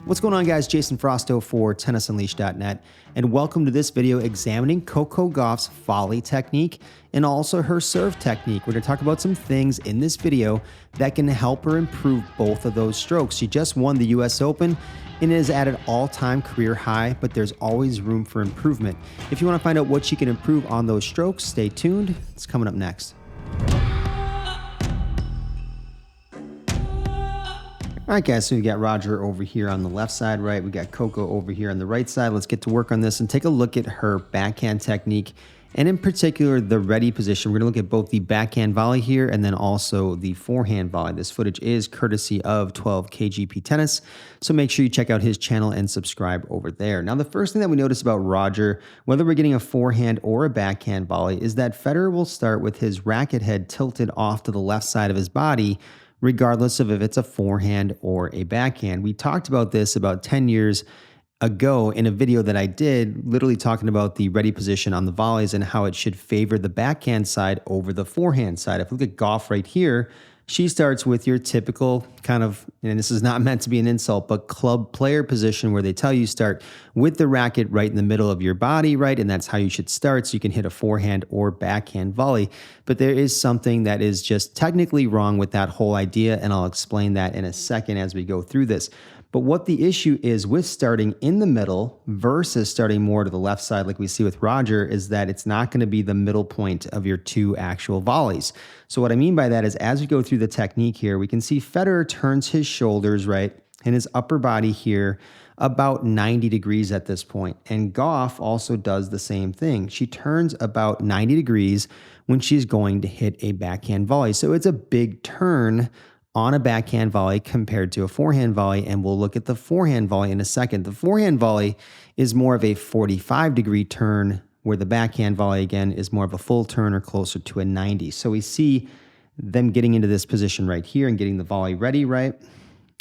What's going on, guys? Jason Frausto for TennisUnleashed.net, and welcome to this video examining Coco Gauff's volley technique and also her serve technique. We're going to talk about some things in this video that can help her improve both of those strokes. She just won the US Open and is at an all-time career high, but there's always room for improvement. If you want to find out what she can improve on those strokes, stay tuned. It's coming up next. All right, guys, so we got Roger over here on the left side, right? We got Coco over here on the right side. Let's get to work on this and take a look at her backhand technique, and in particular, the ready position. We're gonna look at both the backhand volley here and then also the forehand volley. This footage is courtesy of 12 KGP Tennis, so make sure you check out his channel and subscribe over there. Now, the first thing that we notice about Roger, whether we're getting a forehand or a backhand volley, is that Federer will start with his racket head tilted off to the left side of his body, regardless of if it's a forehand or a backhand. We talked about this about 10 years ago in a video that I did, literally talking about the ready position on the volleys and how it should favor the backhand side over the forehand side. If we look at Gauff right here, she starts with your typical kind of, and this is not meant to be an insult, but club player position where they tell you start with the racket right in the middle of your body, right? And that's how you should start, so you can hit a forehand or backhand volley. But there is something that is just technically wrong with that whole idea, and I'll explain that in a second as we go through this. But what the issue is with starting in the middle versus starting more to the left side like we see with Roger is that it's not going to be the middle point of your two actual volleys. So what I mean by that is as we go through the technique here, we can see Federer turns his shoulders, right, and his upper body here about 90 degrees at this point. And Gauff also does the same thing. She turns about 90 degrees when she's going to hit a backhand volley. So it's a big turn on a backhand volley compared to a forehand volley, and we'll look at the forehand volley in a second. The forehand volley is more of a 45-degree turn, where the backhand volley, again, is more of a full turn or closer to a 90. So we see them getting into this position right here and getting the volley ready, right?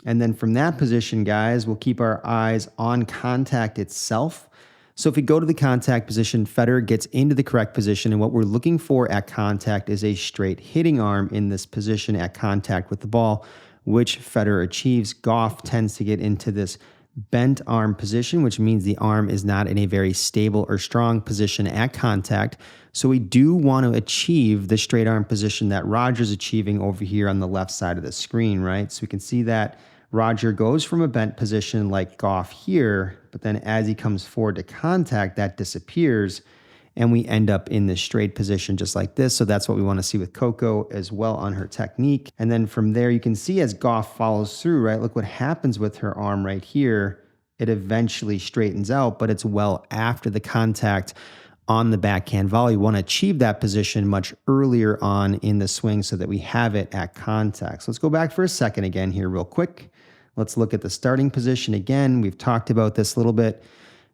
And then from that position, guys, we'll keep our eyes on contact itself. So if we go to the contact position, Federer gets into the correct position, and what we're looking for at contact is a straight hitting arm in this position at contact with the ball, which Federer achieves. Gauff tends to get into this bent arm position, which means the arm is not in a very stable or strong position at contact. So we do want to achieve the straight arm position that Roger's achieving over here on the left side of the screen, right? So we can see that Roger goes from a bent position like Gauff here, but then as he comes forward to contact, that disappears, and we end up in this straight position just like this. So that's what we want to see with Coco as well on her technique. And then from there, you can see as Gauff follows through, right? Look what happens with her arm right here. It eventually straightens out, but it's well after the contact on the backhand volley. We want to achieve that position much earlier on in the swing so that we have it at contact. So let's go back for a second again here real quick. Let's look at the starting position again. We've talked about this a little bit.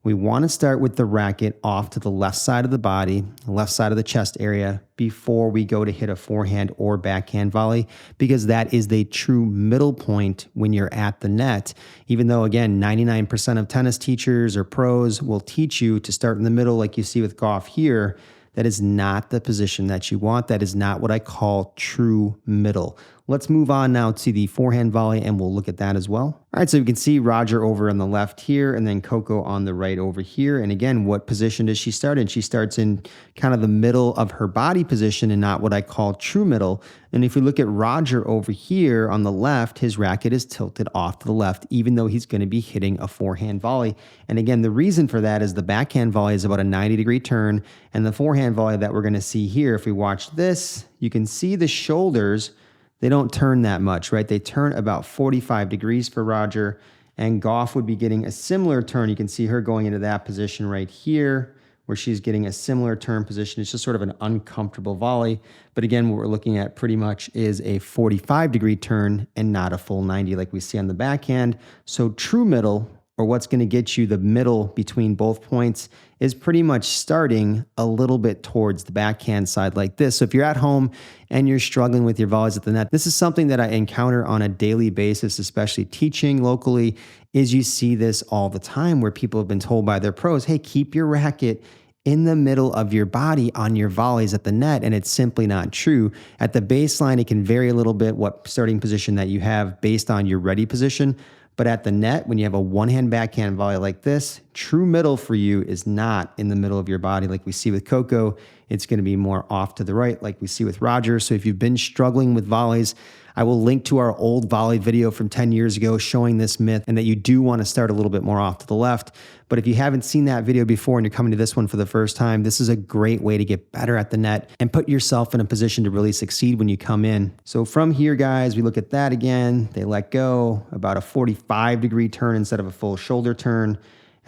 We want to start with the racket off to the left side of the body, left side of the chest area, before we go to hit a forehand or backhand volley, because that is the true middle point when you're at the net. Even though, again, 99% of tennis teachers or pros will teach you to start in the middle like you see with Gauff here, that is not the position that you want. That is not what I call true middle. Let's move on now to the forehand volley, and we'll look at that as well. All right, so you can see Roger over on the left here, and then Coco on the right over here. And again, what position does she start in? She starts in kind of the middle of her body position and not what I call true middle. And if we look at Roger over here on the left, his racket is tilted off to the left, even though he's going to be hitting a forehand volley. And again, the reason for that is the backhand volley is about a 90-degree turn, and the forehand volley that we're going to see here, if we watch this, you can see the shoulders. They don't turn that much, right? They turn about 45 degrees for Roger, and Gauff would be getting a similar turn. You can see her going into that position right here, where she's getting a similar turn position. It's just sort of an uncomfortable volley. But again, what we're looking at pretty much is a 45-degree turn and not a full 90 like we see on the backhand. So true middle, or what's going to get you the middle between both points, is pretty much starting a little bit towards the backhand side like this. So if you're at home and you're struggling with your volleys at the net, this is something that I encounter on a daily basis, especially teaching locally, is you see this all the time where people have been told by their pros, hey, keep your racket in the middle of your body on your volleys at the net, and it's simply not true. At the baseline, it can vary a little bit what starting position that you have based on your ready position, But at the net, when you have a one-hand backhand volley like this, true middle for you is not in the middle of your body like we see with Coco. It's going to be more off to the right like we see with Roger. So if you've been struggling with volleys, I will link to our old volley video from 10 years ago showing this myth and that you do want to start a little bit more off to the left. But if you haven't seen that video before and you're coming to this one for the first time, this is a great way to get better at the net and put yourself in a position to really succeed when you come in. So from here, guys, we look at that again. They let go, about a 45-degree turn instead of a full shoulder turn.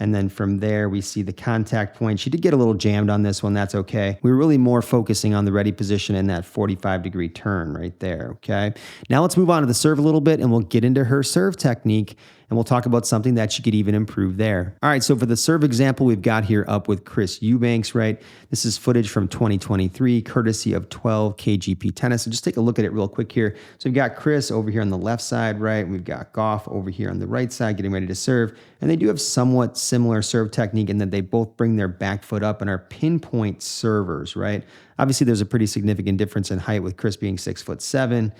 And then from there, we see the contact point. She did get a little jammed on this one. That's okay. We were really more focusing on the ready position and that 45-degree turn right there, okay? Now let's move on to the serve a little bit, and we'll get into her serve technique, and we'll talk about something that she could even improve there. All right, so for the serve example we've got here up with Chris Eubanks, right? This is footage from 2023, courtesy of 12 KGP Tennis. So just take a look at it real quick here. So we've got Chris over here on the left side, right? We've got Gauff over here on the right side getting ready to serve. And they do have somewhat similar serve technique in that they both bring their back foot up and are pinpoint servers, right? Obviously, there's a pretty significant difference in height with Chris being 6'7".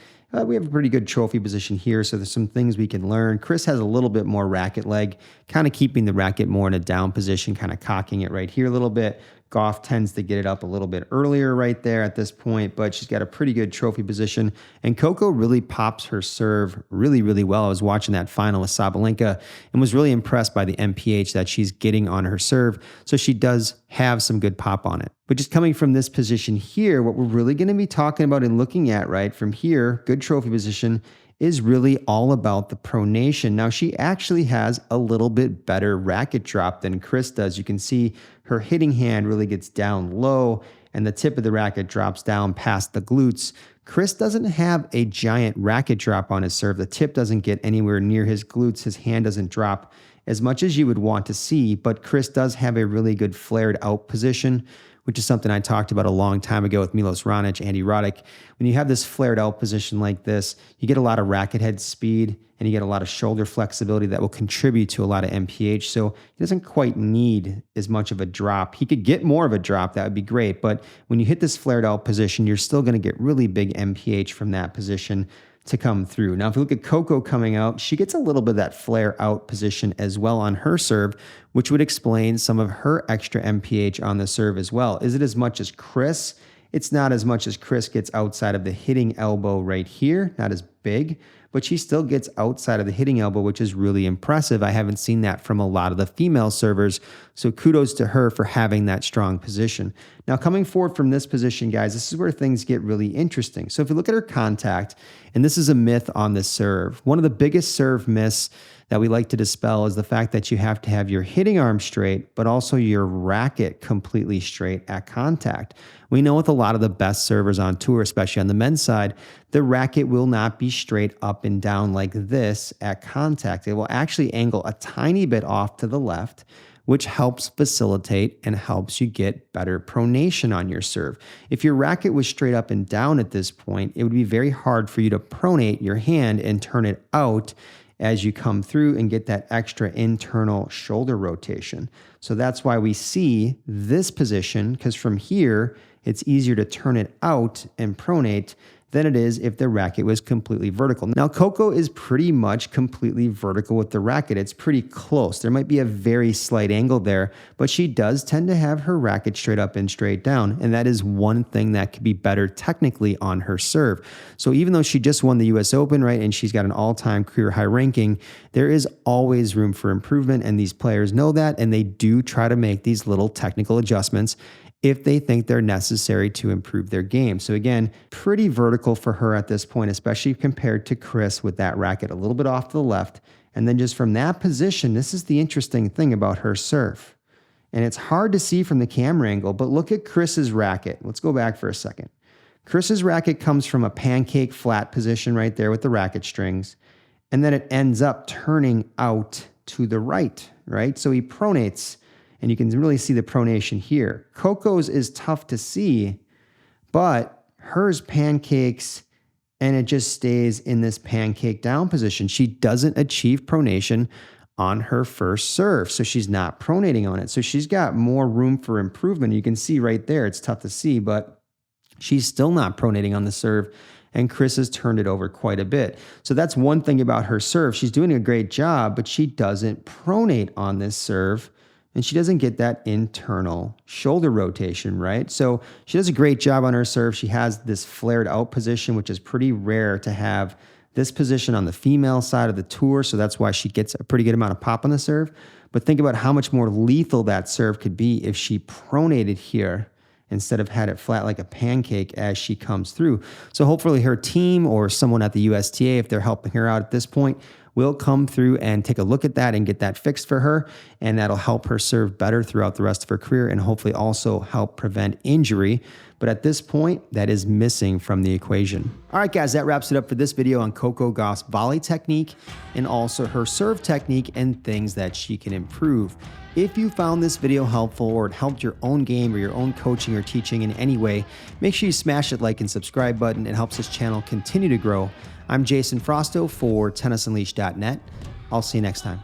We have a pretty good trophy position here, so there's some things we can learn. Chris has a little bit more racket leg, kind of keeping the racket more in a down position, kind of cocking it right here a little bit. Gauff tends to get it up a little bit earlier right there at this point, but she's got a pretty good trophy position. And Coco really pops her serve really, really well. I was watching that final with Sabalenka and was really impressed by the MPH that she's getting on her serve. So she does have some good pop on it. But just coming from this position here, what we're really going to be talking about and looking at right from here, good trophy position, is really all about the pronation. Now, she actually has a little bit better racket drop than Chris does. You can see her hitting hand really gets down low and the tip of the racket drops down past the glutes. Chris doesn't have a giant racket drop on his serve. The tip doesn't get anywhere near his glutes. His hand doesn't drop as much as you would want to see, but Chris does have a really good flared out position, which is something I talked about a long time ago with Milos Raonic, Andy Roddick. When you have this flared out position like this, you get a lot of racket head speed and you get a lot of shoulder flexibility that will contribute to a lot of MPH. So he doesn't quite need as much of a drop. He could get more of a drop, that would be great. But when you hit this flared out position, you're still going to get really big MPH from that position to come through. Now, if you look at Coco coming out, she gets a little bit of that flare out position as well on her serve, which would explain some of her extra MPH on the serve as well. Is it as much as Chris? It's not as much as Chris gets outside of the hitting elbow right here, not as big, but she still gets outside of the hitting elbow, which is really impressive. I haven't seen that from a lot of the female servers, so kudos to her for having that strong position. Now, coming forward from this position, guys, this is where things get really interesting. So if you look at her contact, and this is a myth on the serve, one of the biggest serve myths that we like to dispel is the fact that you have to have your hitting arm straight, but also your racket completely straight at contact. We know with a lot of the best servers on tour, especially on the men's side, the racket will not be straight up and down like this at contact. It will actually angle a tiny bit off to the left, which helps facilitate and helps you get better pronation on your serve. If your racket was straight up and down at this point, it would be very hard for you to pronate your hand and turn it out as you come through and get that extra internal shoulder rotation. So that's why we see this position, because from here, it's easier to turn it out and pronate than it is if the racket was completely vertical. Now, Coco is pretty much completely vertical with the racket. It's pretty close. There might be a very slight angle there, but she does tend to have her racket straight up and straight down, and that is one thing that could be better technically on her serve. So even though she just won the US Open, right, and she's got an all-time career high ranking, there is always room for improvement, and these players know that, and they do try to make these little technical adjustments if they think they're necessary to improve their game. So again, pretty vertical for her at this point, especially compared to Chris with that racket a little bit off to the left. And then just from that position, this is the interesting thing about her serve. And it's hard to see from the camera angle, but look at Chris's racket. Let's go back for a second. Chris's racket comes from a pancake flat position right there with the racket strings. And then it ends up turning out to the right? So he pronates. And you can really see the pronation here. Coco's is tough to see, but hers pancakes and it just stays in this pancake down position. She doesn't achieve pronation on her first serve, so she's not pronating on it. So she's got more room for improvement. You can see right there, it's tough to see, but she's still not pronating on the serve and Chris has turned it over quite a bit. So that's one thing about her serve. She's doing a great job, but she doesn't pronate on this serve, and she doesn't get that internal shoulder rotation, right? So she does a great job on her serve. She has this flared out position, which is pretty rare to have this position on the female side of the tour. So that's why she gets a pretty good amount of pop on the serve. But think about how much more lethal that serve could be if she pronated here instead of had it flat like a pancake as she comes through. So hopefully her team or someone at the USTA, if they're helping her out at this point, will come through and take a look at that and get that fixed for her. And that'll help her serve better throughout the rest of her career and hopefully also help prevent injury. But at this point, that is missing from the equation. All right, guys, that wraps it up for this video on Coco Gauff's volley technique and also her serve technique and things that she can improve. If you found this video helpful or it helped your own game or your own coaching or teaching in any way, make sure you smash that like and subscribe button. It helps this channel continue to grow. I'm Jason Frausto for tennisunleashed.net. I'll see you next time.